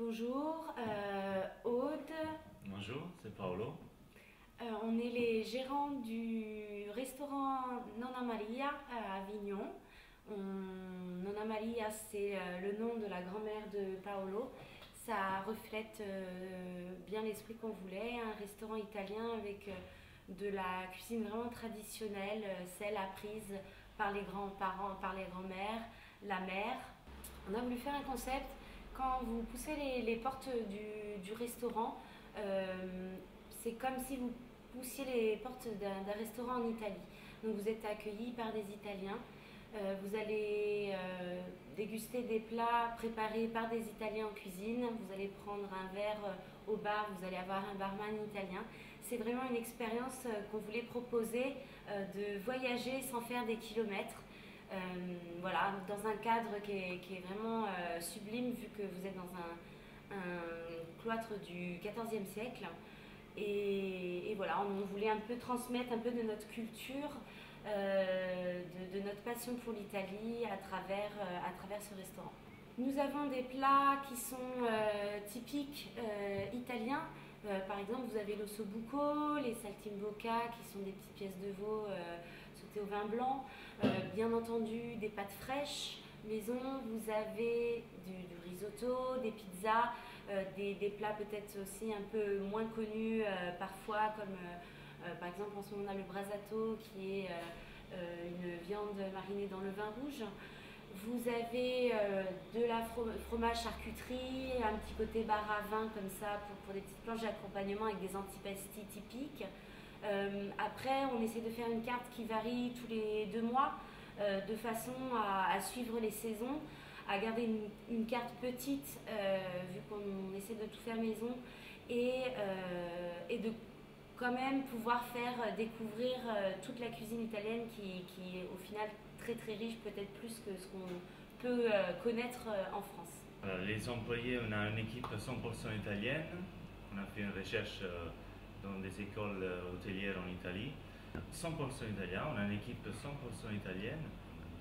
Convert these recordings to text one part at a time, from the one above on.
Bonjour, Aude. Bonjour, c'est Paolo. On est les gérants du restaurant Nonna Maria à Avignon. Nonna Maria, c'est le nom de la grand-mère de Paolo. Ça reflète bien l'esprit qu'on voulait, un restaurant italien avec de la cuisine vraiment traditionnelle, celle apprise par les grands-parents, par les grands-mères, la mère. On a voulu faire un concept. Quand vous poussez les portes du restaurant, c'est comme si vous poussiez les portes d'un restaurant en Italie. Donc vous êtes accueillis par des Italiens. Vous allez déguster des plats préparés par des Italiens en cuisine. Vous allez prendre un verre au bar, vous allez avoir un barman italien. C'est vraiment une expérience qu'on voulait proposer de voyager sans faire des kilomètres. Voilà, dans un cadre qui est vraiment sublime vu que vous êtes dans un cloître du XIVe siècle. Et voilà, on voulait un peu transmettre un peu de notre culture, de notre passion pour l'Italie à travers ce restaurant. Nous avons des plats qui sont typiques italiens. Par exemple, vous avez l'ossobuco, les saltimbocca qui sont des petites pièces de veau sautées au vin blanc. Bien entendu, des pâtes fraîches maison. Vous avez du risotto, des pizzas, des plats peut-être aussi un peu moins connus parfois, comme par exemple en ce moment on a le brasato qui est une viande marinée dans le vin rouge. Vous avez de la fromage charcuterie, un petit côté bar à vin comme ça pour des petites planches d'accompagnement avec des antipasti typiques. Après, on essaie de faire une carte qui varie tous les 2 mois de façon à suivre les saisons, à garder une carte petite vu qu'on essaie de tout faire maison et de quand même pouvoir faire découvrir toute la cuisine italienne qui est au final très très riche, peut-être plus que ce qu'on peut connaître en France. Les employés, on a une équipe 100% italienne. On a fait une recherche dans des écoles hôtelières en Italie. 100% italien, on a une équipe 100% italienne,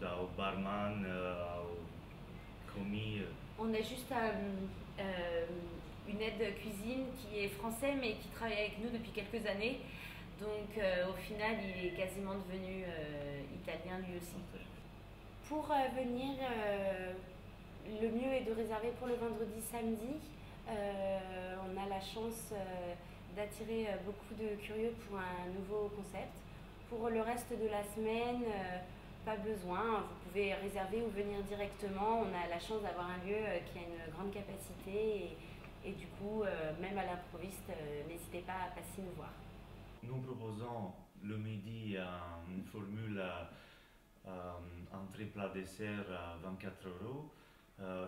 au barman, au commis. On a juste une aide cuisine qui est français mais qui travaille avec nous depuis quelques années. Donc au final, il est quasiment devenu italien lui aussi. Pour venir, le mieux est de réserver pour le vendredi samedi. On a la chance d'attirer beaucoup de curieux pour un nouveau concept. Pour le reste de la semaine, pas besoin, vous pouvez réserver ou venir directement. On a la chance d'avoir un lieu qui a une grande capacité et du coup, même à l'improviste, n'hésitez pas à passer nous voir. Nous proposons le midi une formule entrée plat dessert à 24 euros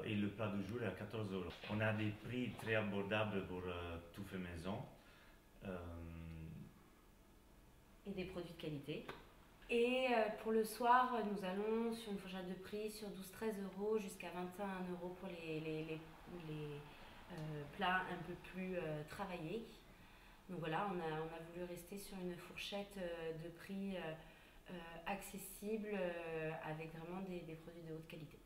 et le plat du jour est à 14 euros. On a des prix très abordables pour tout fait maison. Et des produits de qualité. Et pour le soir, nous allons sur une fourchette de prix sur 12-13 euros jusqu'à 21 euros pour les plats un peu plus travaillés. Donc voilà, on a voulu rester sur une fourchette de prix accessible avec vraiment des produits de haute qualité.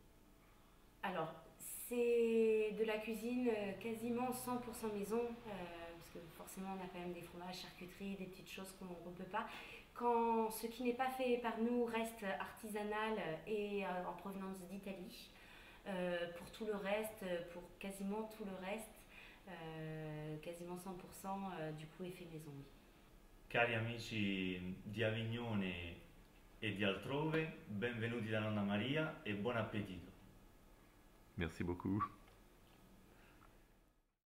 Alors, c'est de la cuisine quasiment 100% maison, parce que forcément on a quand même des fromages, charcuteries, des petites choses qu'on ne peut pas. Quand ce qui n'est pas fait par nous reste artisanal et en provenance d'Italie, pour tout le reste, pour quasiment tout le reste, quasiment 100% du coup est fait maison. Oui. Cari amici di Avignone e di altrove, benvenuti da Nonna Maria e buon appetito! Merci beaucoup.